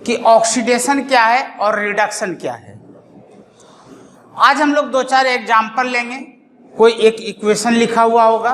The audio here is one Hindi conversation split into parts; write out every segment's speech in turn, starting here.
कि ऑक्सीडेशन क्या है और रिडक्शन क्या है। आज हम लोग 2-4 एग्जाम्पल लेंगे। कोई एक इक्वेशन लिखा हुआ होगा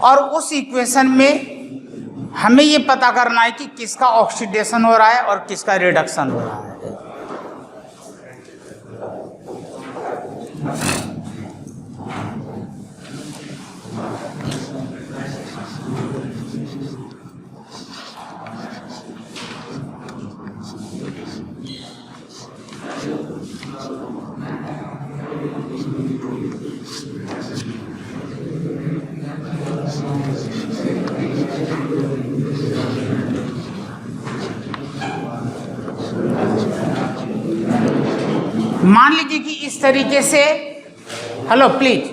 और उस इक्वेशन में हमें ये पता करना है कि किसका ऑक्सीडेशन हो रहा है और किसका रिडक्शन हो रहा है। मान लीजिए कि इस तरीके से, हेलो प्लीज,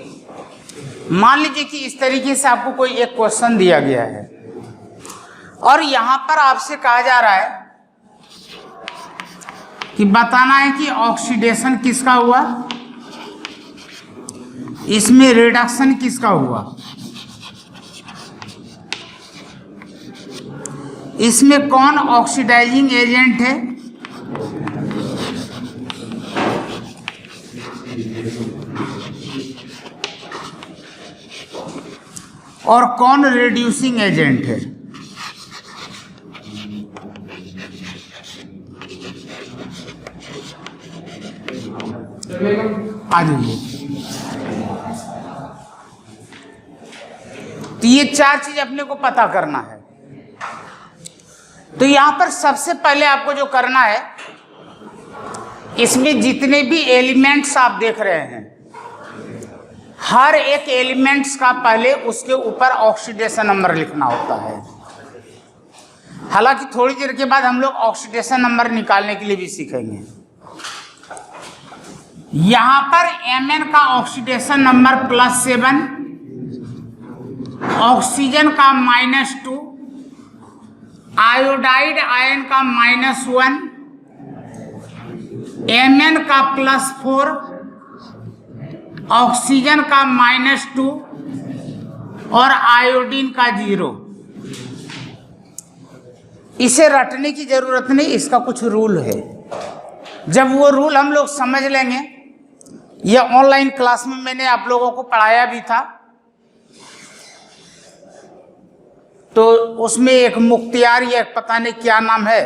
मान लीजिए कि इस तरीके से आपको कोई एक क्वेश्चन दिया गया है और यहां पर आपसे कहा जा रहा है कि बताना है कि ऑक्सीडेशन किसका हुआ, इसमें रिडक्शन किसका हुआ, इसमें कौन ऑक्सीडाइजिंग एजेंट है और कौन रिड्यूसिंग एजेंट है। आ जाइए। तो ये 4 चीज अपने को पता करना है। तो यहां पर सबसे पहले आपको जो करना है, इसमें जितने भी एलिमेंट्स आप देख रहे हैं, हर एक एलिमेंट्स का पहले उसके ऊपर ऑक्सीडेशन नंबर लिखना होता है। हालांकि थोड़ी देर के बाद हम लोग ऑक्सीडेशन नंबर निकालने के लिए भी सीखेंगे। यहां पर Mn का ऑक्सीडेशन नंबर +7, ऑक्सीजन का -2, आयोडाइड आयन का -1, Mn का +4, ऑक्सीजन का -2 और आयोडीन का 0। इसे रटने की जरूरत नहीं, इसका कुछ रूल है। जब वो रूल हम लोग समझ लेंगे, यह ऑनलाइन क्लास में मैंने आप लोगों को पढ़ाया भी था, तो उसमें एक मुख्तियार या पता नहीं क्या नाम है,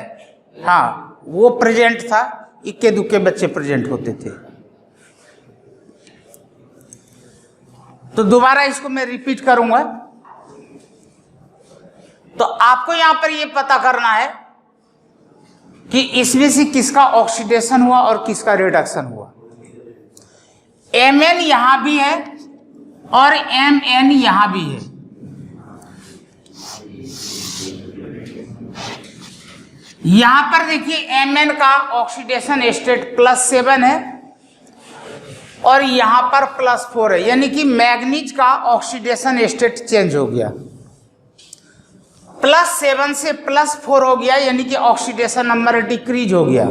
हाँ वो प्रेजेंट था, इक्के दुक्के बच्चे प्रेजेंट होते थे। तो दोबारा इसको मैं रिपीट करूंगा। तो आपको यहां पर यह पता करना है कि इसमें से किसका ऑक्सीडेशन हुआ और किसका रिडक्शन हुआ। Mn यहां भी है और Mn यहां भी है। यहां पर देखिए Mn का ऑक्सीडेशन स्टेट +7 है और यहां पर +4 है, यानी कि मैग्नीज का ऑक्सीडेशन स्टेट चेंज हो गया, +7 से +4 हो गया, यानी कि ऑक्सीडेशन नंबर डिक्रीज हो गया।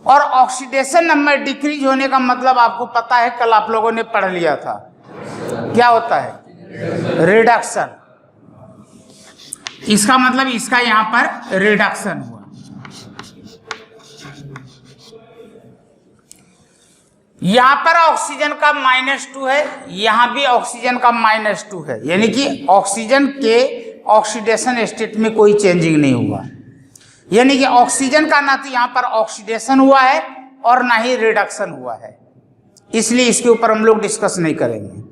और ऑक्सीडेशन नंबर डिक्रीज होने का मतलब आपको पता है, कल आप लोगों ने पढ़ लिया था, क्या होता है, रिडक्शन। इसका मतलब इसका यहां पर रिडक्शन हुआ। यहां पर ऑक्सीजन का -2 है, यहां भी ऑक्सीजन का -2 है, यानी कि ऑक्सीजन के ऑक्सीडेशन स्टेट में कोई चेंजिंग नहीं हुआ, यानी कि ऑक्सीजन का ना तो यहां पर ऑक्सीडेशन हुआ है और ना ही रिडक्शन हुआ है, इसलिए इसके ऊपर हम लोग डिस्कस नहीं करेंगे।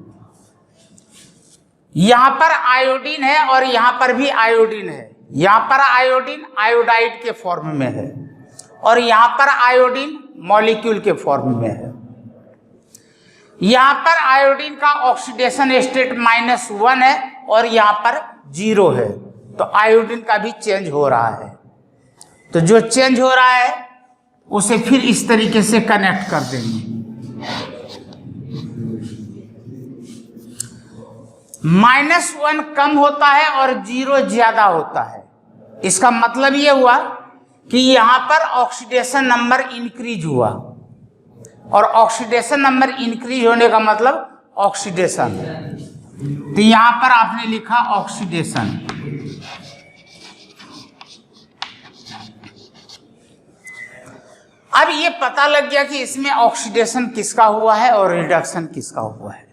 यहां पर आयोडीन है और यहां पर भी आयोडीन है। यहां पर आयोडीन आयोडाइड के फॉर्म में है और यहां पर आयोडीन मॉलिक्यूल के फॉर्म में है। यहां पर आयोडीन का ऑक्सीडेशन स्टेट -1 है और यहां पर 0 है, तो आयोडीन का भी चेंज हो रहा है। तो जो चेंज हो रहा है उसे फिर इस तरीके से कनेक्ट कर देंगे। -1 कम होता है और 0 ज्यादा होता है। इसका मतलब यह हुआ कि यहां पर ऑक्सीडेशन नंबर इंक्रीज हुआ, और ऑक्सीडेशन नंबर इंक्रीज होने का मतलब ऑक्सीडेशन। तो यहां पर आपने लिखा ऑक्सीडेशन। अब ये पता लग गया कि इसमें ऑक्सीडेशन किसका हुआ है और रिडक्शन किसका हुआ है।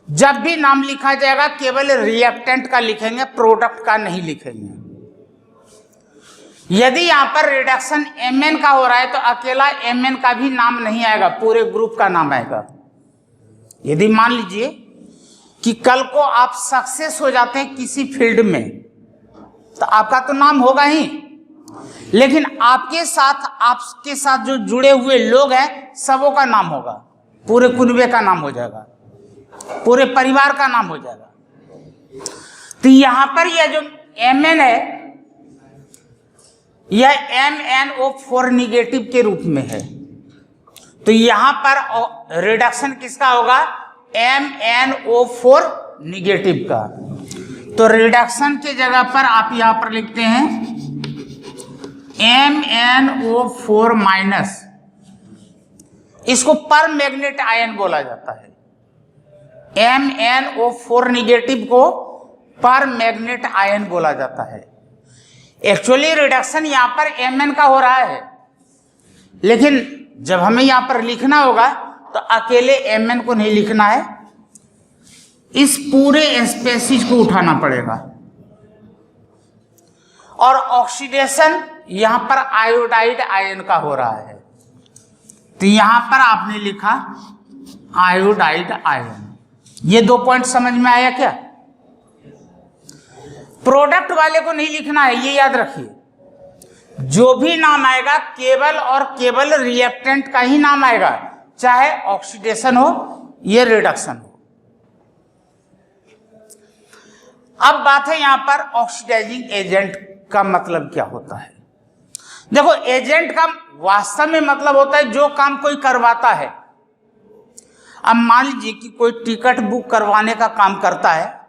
जब भी नाम लिखा जाएगा केवल रिएक्टेंट का लिखेंगे, प्रोडक्ट का नहीं लिखेंगे। यदि यहां पर रिडक्शन Mn का हो रहा है तो अकेला Mn का भी नाम नहीं आएगा, पूरे ग्रुप का नाम आएगा। यदि मान लीजिए कि कल को आप सक्सेस हो जाते हैं किसी फील्ड में, तो आपका तो नाम होगा ही, लेकिन आपके साथ जो जुड़े हुए लोग हैं सबों का नाम होगा, पूरे कुनबे का नाम हो जाएगा, पूरे परिवार का नाम हो जाएगा। तो यहां पर यह जो Mn है यह MnO4 निगेटिव के रूप में है, तो यहां पर रिडक्शन किसका होगा? MnO4 निगेटिव का। तो रिडक्शन के जगह पर आप यहां पर लिखते हैं MnO4 माइनस, इसको पर मैग्नेट आयन बोला जाता है। MnO4 निगेटिव को पर मैग्नेट आयन बोला जाता है। एक्चुअली रिडक्शन यहां पर Mn का हो रहा है, लेकिन जब हमें यहां पर लिखना होगा तो अकेले Mn को नहीं लिखना है, इस पूरे स्पेसीज को उठाना पड़ेगा। और ऑक्सीडेशन यहां पर आयोडाइड आयन का हो रहा है, तो यहां पर आपने लिखा आयोडाइड आयन। ये 2 पॉइंट समझ में आया क्या? प्रोडक्ट वाले को नहीं लिखना है, ये याद रखिए। जो भी नाम आएगा केवल और केवल रिएक्टेंट का ही नाम आएगा, चाहे ऑक्सीडेशन हो या रिडक्शन हो। अब बात है यहां पर ऑक्सीडाइजिंग एजेंट का मतलब क्या होता है। देखो, एजेंट का वास्तव में मतलब होता है जो काम कोई करवाता है। अब मान लीजिए कि कोई टिकट बुक करवाने का काम करता है,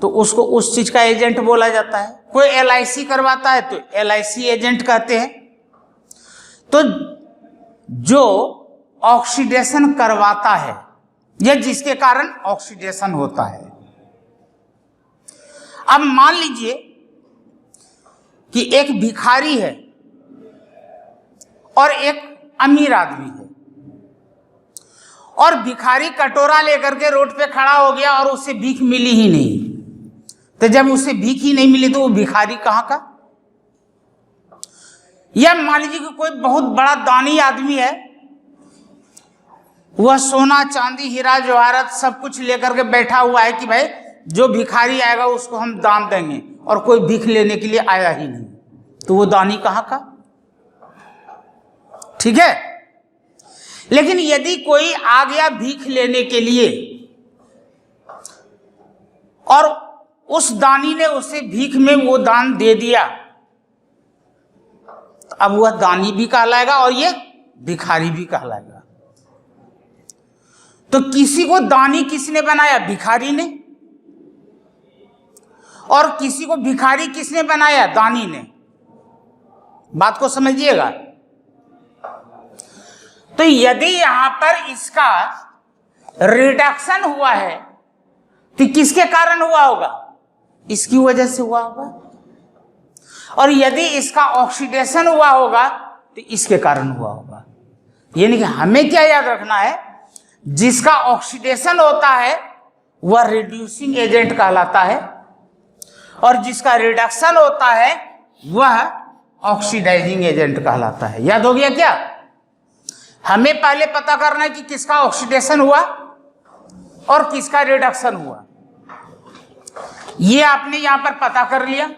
तो उसको उस चीज का एजेंट बोला जाता है। कोई LIC करवाता है तो LIC एजेंट कहते हैं। तो जो ऑक्सीडेशन करवाता है या जिसके कारण ऑक्सीडेशन होता है। अब मान लीजिए कि एक भिखारी है और एक अमीर आदमी है, और भिखारी कटोरा लेकर के रोड पे खड़ा हो गया और उसे भीख मिली ही नहीं। तो जब उसे भीख ही नहीं मिली तो वो भिखारी कहां का? या मान लीजिए कि कोई बहुत बड़ा दानी आदमी है, वह सोना चांदी हीरा जवाहरात सब कुछ लेकर के बैठा हुआ है कि भाई जो भिखारी आएगा उसको हम दान देंगे, और कोई भीख लेने के लिए आया ही नहीं, तो वो दानी कहां का? ठीक है। लेकिन यदि कोई आ गया भीख लेने के लिए और उस दानी ने उसे भीख में वो दान दे दिया, तो अब वह दानी भी कहलाएगा और ये भिखारी भी कहलाएगा। तो किसी को दानी किसने बनाया? भिखारी ने। और किसी को भिखारी किसने बनाया? दानी ने। बात को समझिएगा। तो यदि यहां पर इसका रिडक्शन हुआ है तो किसके कारण हुआ होगा? इसकी वजह से हुआ होगा। और यदि इसका ऑक्सीडेशन हुआ होगा तो इसके कारण हुआ होगा। यानी कि हमें क्या याद रखना है? जिसका ऑक्सीडेशन होता है वह रिड्यूसिंग एजेंट कहलाता है, और जिसका रिडक्शन होता है वह ऑक्सीडाइजिंग एजेंट कहलाता है। याद हो गया क्या? हमें पहले पता करना है कि किसका ऑक्सीडेशन हुआ और किसका रिडक्शन हुआ। ये आपने यहां पर पता कर लिया।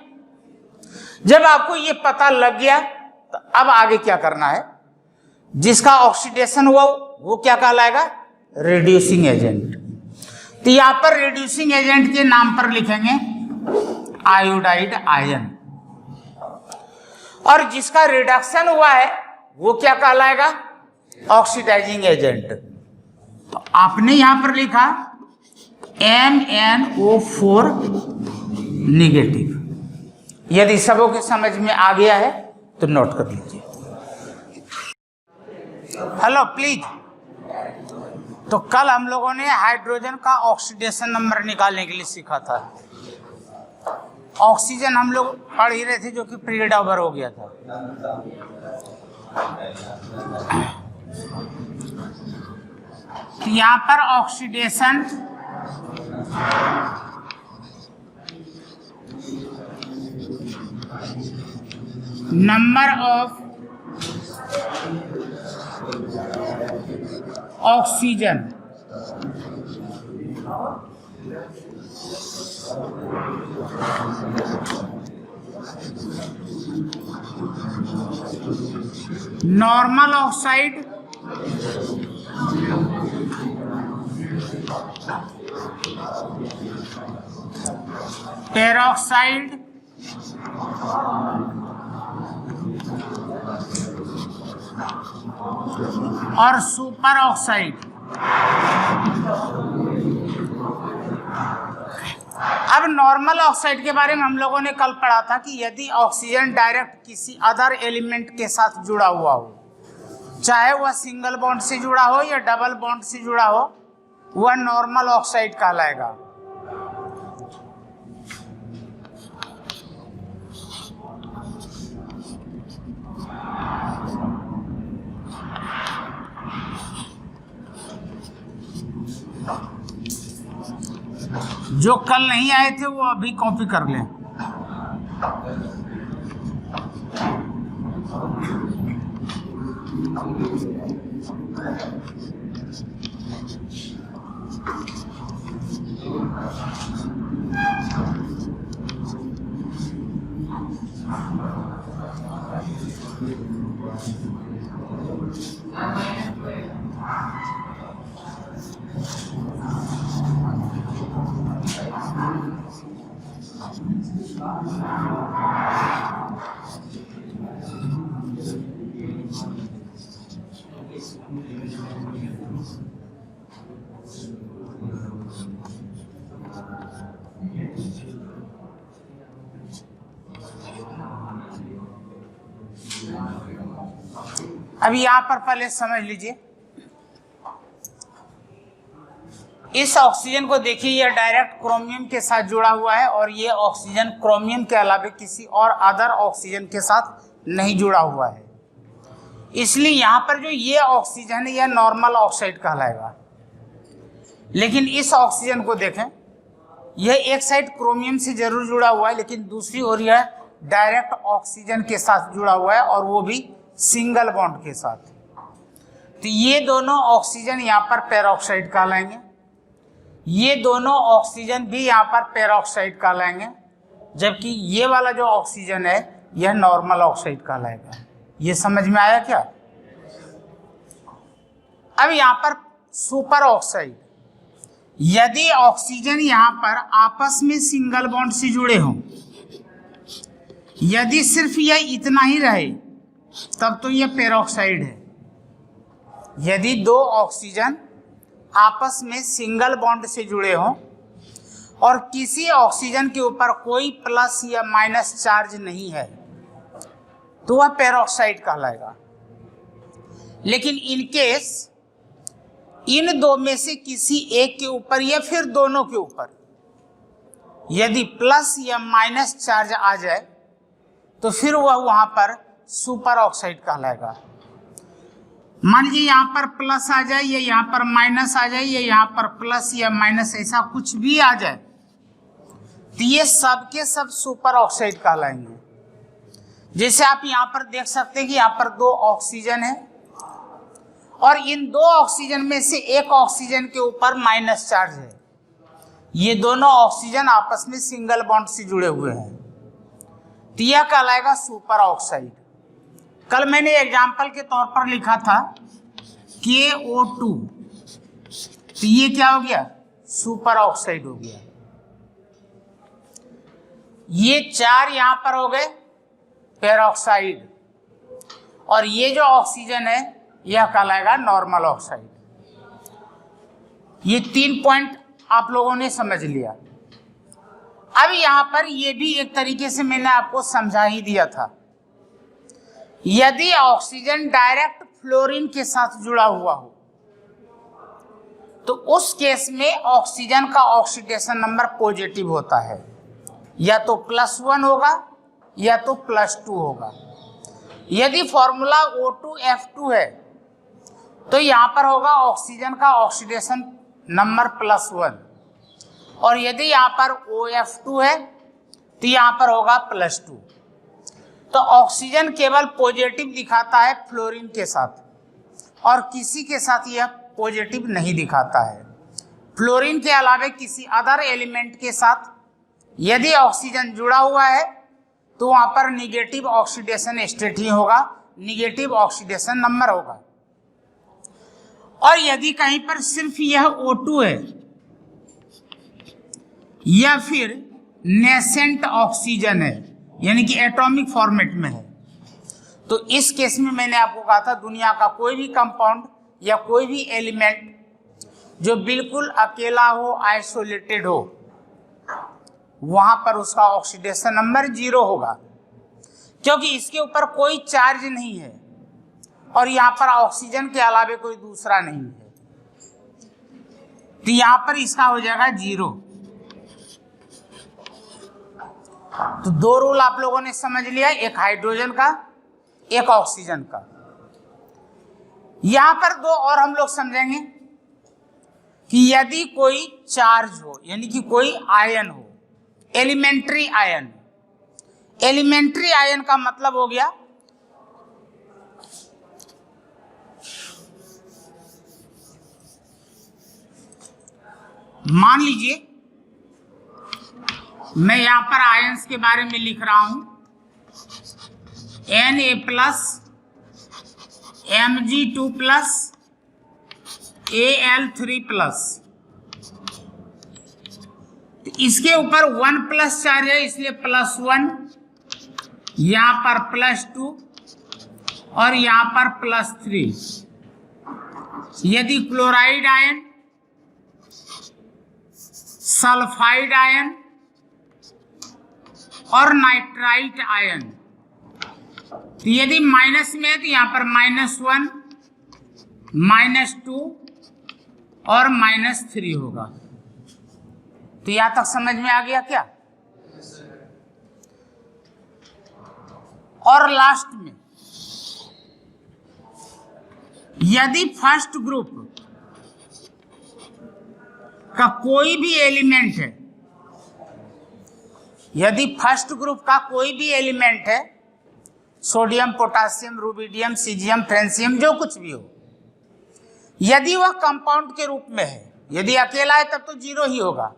जब आपको ये पता लग गया तो अब आगे क्या करना है? जिसका ऑक्सीडेशन हुआ वो क्या कहलाएगा? Reducing agent. तो यहां पर रिड्यूसिंग एजेंट के नाम पर लिखेंगे आयोडाइड आयन, और जिसका रिडक्शन हुआ है वो क्या कहलाएगा? Oxidising agent. तो आपने यहां पर लिखा MnO4 निगेटिव। यदि सबों के समझ में आ गया है तो नोट कर लीजिए। Hello please. तो कल हम लोगों ने हाइड्रोजन का ऑक्सीडेशन नंबर निकालने के लिए सीखा था। ऑक्सीजन हम लोग पढ़ ही रहे थे जो कि पीरियड ओवर हो गया था। तो यहां पर oxidation number of oxygen normal oxide peroxide और सुपर ऑक्साइड। अब नॉर्मल ऑक्साइड के बारे में हम लोगों ने कल पढ़ा था कि यदि ऑक्सीजन डायरेक्ट किसी अदर एलिमेंट के साथ जुड़ा हुआ हो, चाहे वह सिंगल बॉन्ड से जुड़ा हो या डबल बॉन्ड से जुड़ा हो, वह नॉर्मल ऑक्साइड कहलाएगा। जो कल नहीं आए थे वो अभी कॉपी कर लें। अभी यहां पर पहले समझ लीजिए, इस ऑक्सीजन को देखिए, यह डायरेक्ट क्रोमियम के साथ जुड़ा हुआ है और ये ऑक्सीजन क्रोमियम के अलावा किसी और अदर ऑक्सीजन के साथ नहीं जुड़ा हुआ है। इसलिए यहां पर जो ये ऑक्सीजन है यह नॉर्मल ऑक्साइड कहलाएगा। लेकिन इस ऑक्सीजन को देखें, यह एक साइड क्रोमियम से जरूर जुड़ा हुआ है, लेकिन दूसरी ओर यह डायरेक्ट ऑक्सीजन के साथ जुड़ा हुआ है और वो भी सिंगल बॉन्ड के साथ। तो ये दोनों ऑक्सीजन यहाँ पर पेरोक्साइड कहलाएंगे, ये दोनों ऑक्सीजन भी यहाँ पर पेरोक्साइड कहलाएंगे, जबकि ये वाला जो ऑक्सीजन है यह नॉर्मल ऑक्साइड कहलाएगा। ये समझ में आया क्या? अब यहाँ पर सुपर ऑक्साइड, यदि ऑक्सीजन यहाँ पर आपस में सिंगल बॉन्ड से जुड़े हों, यदि सिर्फ यह इतना ही रहे तब तो यह पेरोक्साइड है। यदि दो ऑक्सीजन आपस में सिंगल बॉन्ड से जुड़े हों और किसी ऑक्सीजन के ऊपर कोई प्लस या माइनस चार्ज नहीं है तो वह पेरोक्साइड कहलाएगा। लेकिन इन केस इन दो में से किसी एक के ऊपर या फिर दोनों के ऊपर यदि प्लस या माइनस चार्ज आ जाए तो फिर वह वहां पर सुपर ऑक्साइड कहलाएगा। मान लीजिए यहाँ पर प्लस आ जाए या यहाँ पर माइनस आ जाए या यहाँ पर प्लस या माइनस ऐसा कुछ भी आ जाए तो ये सब के सब सुपर ऑक्साइड कहलाएंगे। जैसे आप यहाँ पर देख सकते हैं कि यहाँ पर दो ऑक्सीजन है और इन दो ऑक्सीजन में से एक ऑक्सीजन के ऊपर माइनस चार्ज है। ये दोनों ऑक्सीजन आपस में सिंगल बॉन्ड से जुड़े हुए हैं, तो यह कहलाएगा सुपर ऑक्साइड। कल मैंने एग्जाम्पल के तौर पर लिखा था KO2, तो ये क्या हो गया? सुपर ऑक्साइड हो गया। ये चार यहां पर हो गए पेरोक्साइड और ये जो ऑक्सीजन है यह कहलाएगा नॉर्मल ऑक्साइड। ये 3 पॉइंट आप लोगों ने समझ लिया। अब यहां पर ये भी एक तरीके से मैंने आपको समझा ही दिया था, यदि ऑक्सीजन डायरेक्ट फ्लोरीन के साथ जुड़ा हुआ हो तो उस केस में ऑक्सीजन का ऑक्सीडेशन नंबर पॉजिटिव होता है, या तो +1 होगा या तो +2 होगा। यदि फॉर्मूला O2F2 है तो यहां पर होगा ऑक्सीजन का ऑक्सीडेशन नंबर +1, और यदि यहां पर OF2 है तो यहां पर होगा +2। तो ऑक्सीजन केवल पॉजिटिव दिखाता है फ्लोरीन के साथ, और किसी के साथ यह पॉजिटिव नहीं दिखाता है। फ्लोरीन के अलावा किसी अदर एलिमेंट के साथ यदि ऑक्सीजन जुड़ा हुआ है तो वहां पर निगेटिव ऑक्सीडेशन स्टेट ही होगा, निगेटिव ऑक्सीडेशन नंबर होगा। और यदि कहीं पर सिर्फ यह O2 है या फिर नेसेंट ऑक्सीजन है, यानी कि एटॉमिक फॉर्मेट में है, तो इस केस में मैंने आपको कहा था दुनिया का कोई भी कंपाउंड या कोई भी एलिमेंट जो बिल्कुल अकेला हो, आइसोलेटेड हो, वहां पर उसका ऑक्सीडेशन नंबर 0 होगा, क्योंकि इसके ऊपर कोई चार्ज नहीं है और यहां पर ऑक्सीजन के अलावा कोई दूसरा नहीं है, तो यहां पर इसका हो जाएगा 0। तो 2 रूल आप लोगों ने समझ लिया, एक हाइड्रोजन का, एक ऑक्सीजन का। यहां पर 2 और हम लोग समझेंगे कि यदि कोई चार्ज हो, यानी कि कोई आयन हो, एलिमेंट्री आयन। एलिमेंट्री आयन का मतलब हो गया मान लीजिए मैं यहां पर आयंस के बारे में लिख रहा हूं Na+, Mg2+, Al3+। इसके ऊपर 1+ चार्ज है, इसलिए +1, यहां पर +2 और यहां पर +3। यदि क्लोराइड आयन, सल्फाइड आयन और नाइट्राइट आयन, तो यदि माइनस में है तो यहां पर -1, -2 और -3 होगा। तो यहां तक समझ में आ गया क्या? और लास्ट में यदि फर्स्ट ग्रुप का कोई भी एलिमेंट है, यदि फर्स्ट ग्रुप का कोई भी एलिमेंट है, sodium, potassium, rubidium, caesium, francium, जो कुछ भी हो, यदि वह कंपाउंड के रूप में है, यदि अकेला है तब तो 0 ही होगा,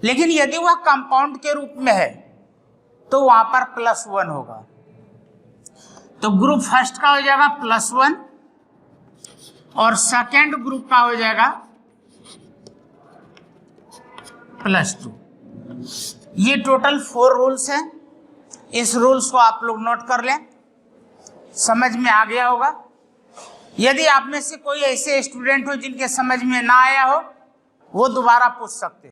लेकिन यदि वह कंपाउंड के रूप में है तो वहां पर +1 होगा। तो ग्रुप फर्स्ट का हो जाएगा +1 और सेकेंड ग्रुप का हो जाएगा +2। ये टोटल 4 रूल्स हैं। इस रूल्स को आप लोग नोट कर लें, समझ में आ गया होगा। यदि आप में से कोई ऐसे स्टूडेंट हो जिनके समझ में ना आया हो, वो दोबारा पूछ सकते हैं।